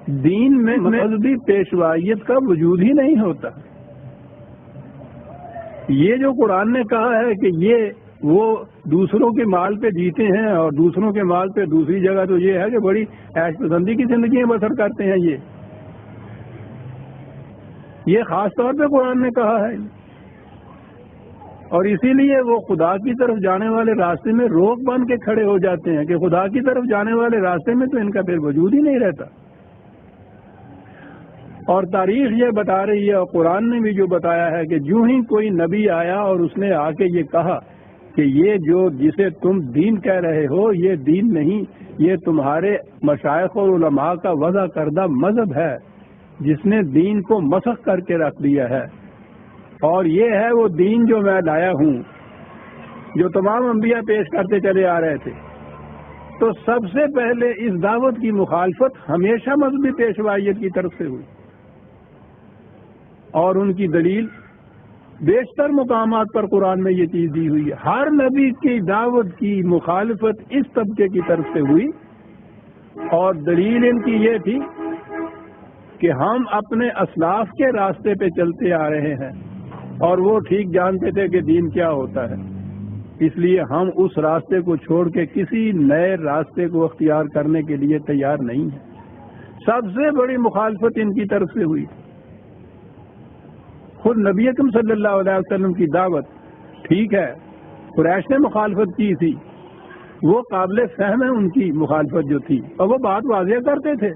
دین میں مذہبی پیشوائیت کا وجود ہی نہیں ہوتا. یہ جو قرآن نے کہا ہے کہ یہ وہ دوسروں کے مال پہ جیتے ہیں اور دوسروں کے مال پہ دوسری جگہ تو یہ ہے کہ بڑی عیش پسندی کی زندگیاں بسر کرتے ہیں. یہ خاص طور پہ قرآن نے کہا ہے اور اسی لیے وہ خدا کی طرف جانے والے راستے میں روک بن کے کھڑے ہو جاتے ہیں کہ خدا کی طرف جانے والے راستے میں تو ان کا پھر وجود ہی نہیں رہتا. اور تاریخ یہ بتا رہی ہے اور قرآن نے بھی جو بتایا ہے کہ جو ہی کوئی نبی آیا اور اس نے آ کے یہ کہا کہ یہ جو جسے تم دین کہہ رہے ہو یہ دین نہیں، یہ تمہارے مشائخ اور علماء کا وضع کردہ مذہب ہے جس نے دین کو مسخ کر کے رکھ دیا ہے، اور یہ ہے وہ دین جو میں لایا ہوں جو تمام انبیاء پیش کرتے چلے آ رہے تھے. تو سب سے پہلے اس دعوت کی مخالفت ہمیشہ مذہبی پیشوائیت کی طرف سے ہوئی، اور ان کی دلیل بیشتر مقامات پر قرآن میں یہ چیز دی ہوئی ہے. ہر نبی کی دعوت کی مخالفت اس طبقے کی طرف سے ہوئی، اور دلیل ان کی یہ تھی کہ ہم اپنے اسلاف کے راستے پہ چلتے آ رہے ہیں اور وہ ٹھیک جانتے تھے کہ دین کیا ہوتا ہے، اس لیے ہم اس راستے کو چھوڑ کے کسی نئے راستے کو اختیار کرنے کے لیے تیار نہیں ہیں. سب سے بڑی مخالفت ان کی طرف سے ہوئی. خود نبی اکرم صلی اللہ علیہ وسلم کی دعوت ٹھیک ہے قریش نے مخالفت کی تھی، وہ قابل فہم ہے ان کی مخالفت جو تھی، اور وہ بات واضح کرتے تھے.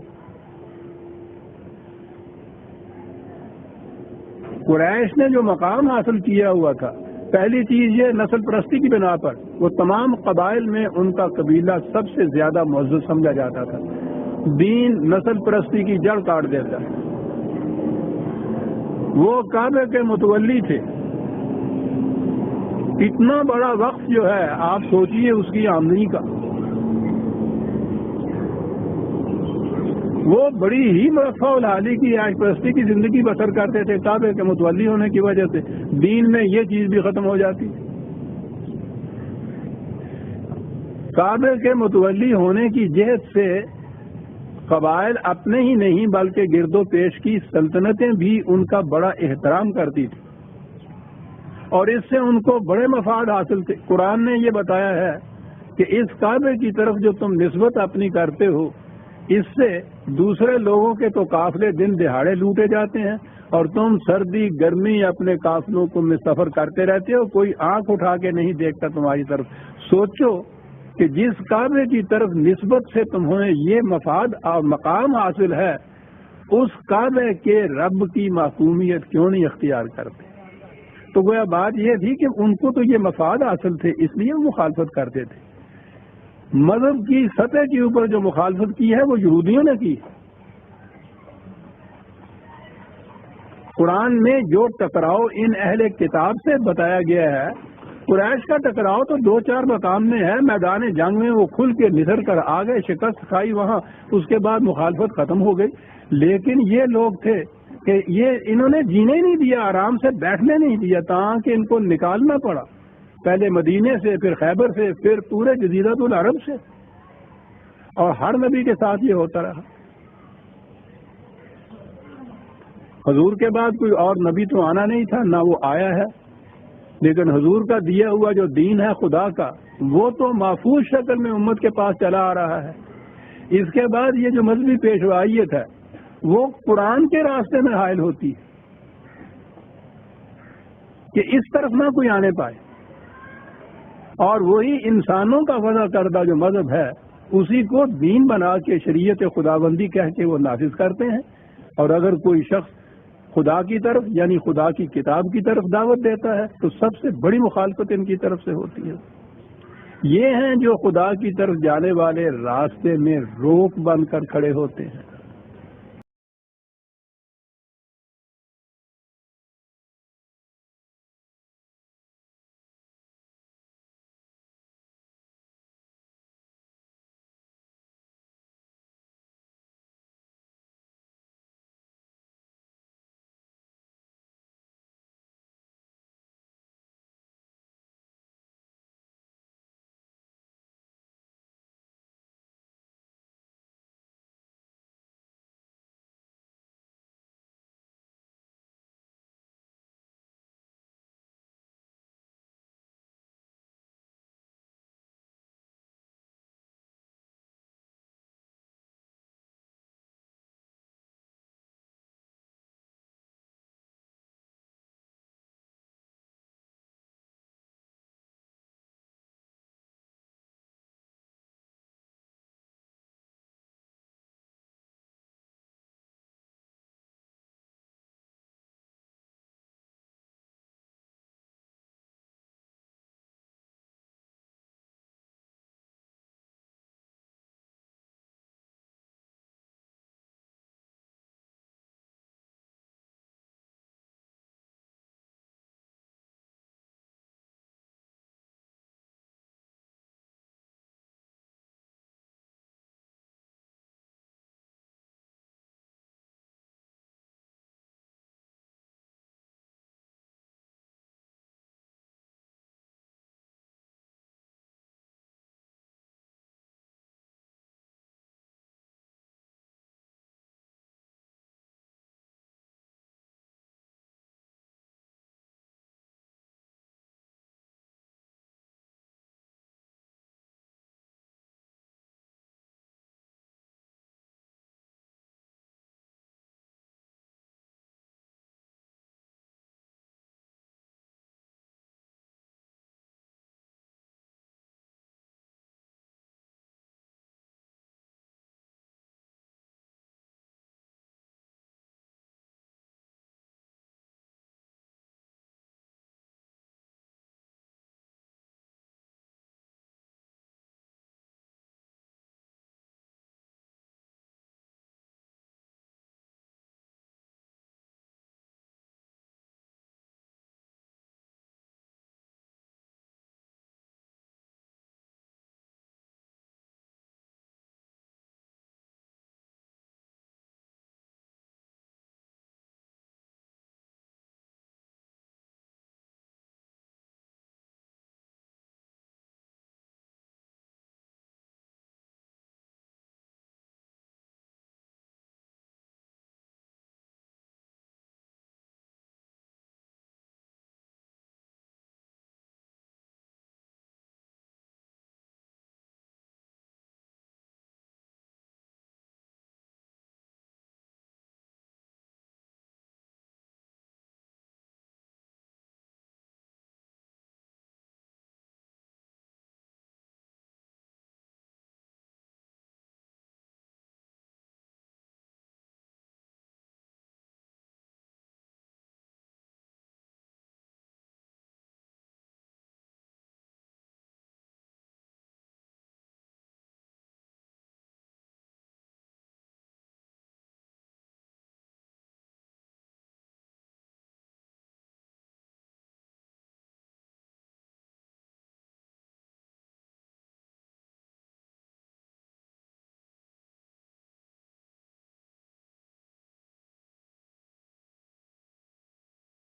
قریش نے جو مقام حاصل کیا ہوا تھا، پہلی چیز یہ نسل پرستی کی بنا پر وہ تمام قبائل میں ان کا قبیلہ سب سے زیادہ معزز سمجھا جاتا تھا. دین نسل پرستی کی جڑ کاٹ دیتا ہے. وہ کعبے کے متولی تھے. اتنا بڑا وقت جو ہے آپ سوچئے اس کی آمدنی کا، وہ بڑی ہی مرفع الحالی کی عیش پرستی کی زندگی بسر کرتے تھے. کعبے کے متولی ہونے کی وجہ سے دین میں یہ چیز بھی ختم ہو جاتی. کعبے کے متولی ہونے کی جہت سے قبائل اپنے ہی نہیں بلکہ گرد و پیش کی سلطنتیں بھی ان کا بڑا احترام کرتی تھی، اور اس سے ان کو بڑے مفاد حاصل تھے. قرآن نے یہ بتایا ہے کہ اس کعبے کی طرف جو تم نسبت اپنی کرتے ہو، اس سے دوسرے لوگوں کے تو قافلے دن دہاڑے لوٹے جاتے ہیں اور تم سردی گرمی اپنے قافلوں کو میں سفر کرتے رہتے ہو، کوئی آنکھ اٹھا کے نہیں دیکھتا تمہاری طرف. سوچو کہ جس کعبے کی طرف نسبت سے تمہیں یہ مفاد اور مقام حاصل ہے، اس کعبے کے رب کی معصومیت کیوں نہیں اختیار کرتے؟ تو گویا بات یہ تھی کہ ان کو تو یہ مفاد حاصل تھے، اس لیے وہ مخالفت کرتے تھے. مذہب کی سطح کے اوپر جو مخالفت کی ہے وہ یہودیوں نے کی. قرآن میں جو ٹکراؤ ان اہل کتاب سے بتایا گیا ہے، قریش کا ٹکراؤ تو 2-4 مقام میں ہے. میدان جنگ میں وہ کھل کے نثر کر آ گئے، شکست کھائی وہاں، اس کے بعد مخالفت ختم ہو گئی. لیکن یہ لوگ تھے کہ یہ انہوں نے جینے ہی نہیں دیا، آرام سے بیٹھنے نہیں دیا، تاکہ ان کو نکالنا پڑا، پہلے مدینے سے، پھر خیبر سے، پھر پورے جزیرۃ العرب سے. اور ہر نبی کے ساتھ یہ ہوتا رہا. حضور کے بعد کوئی اور نبی تو آنا نہیں تھا، نہ وہ آیا ہے، لیکن حضور کا دیا ہوا جو دین ہے خدا کا، وہ تو محفوظ شکل میں امت کے پاس چلا آ رہا ہے. اس کے بعد یہ جو مذہبی پیشوائیت ہے وہ قرآن کے راستے میں حائل ہوتی ہے کہ اس طرف نہ کوئی آنے پائے، اور وہی انسانوں کا وضع کردہ جو مذہب ہے اسی کو دین بنا کے شریعت خداوندی کہہ کے وہ نافذ کرتے ہیں. اور اگر کوئی شخص خدا کی طرف یعنی خدا کی کتاب کی طرف دعوت دیتا ہے تو سب سے بڑی مخالفت ان کی طرف سے ہوتی ہے. یہ ہیں جو خدا کی طرف جانے والے راستے میں روک بن کر کھڑے ہوتے ہیں.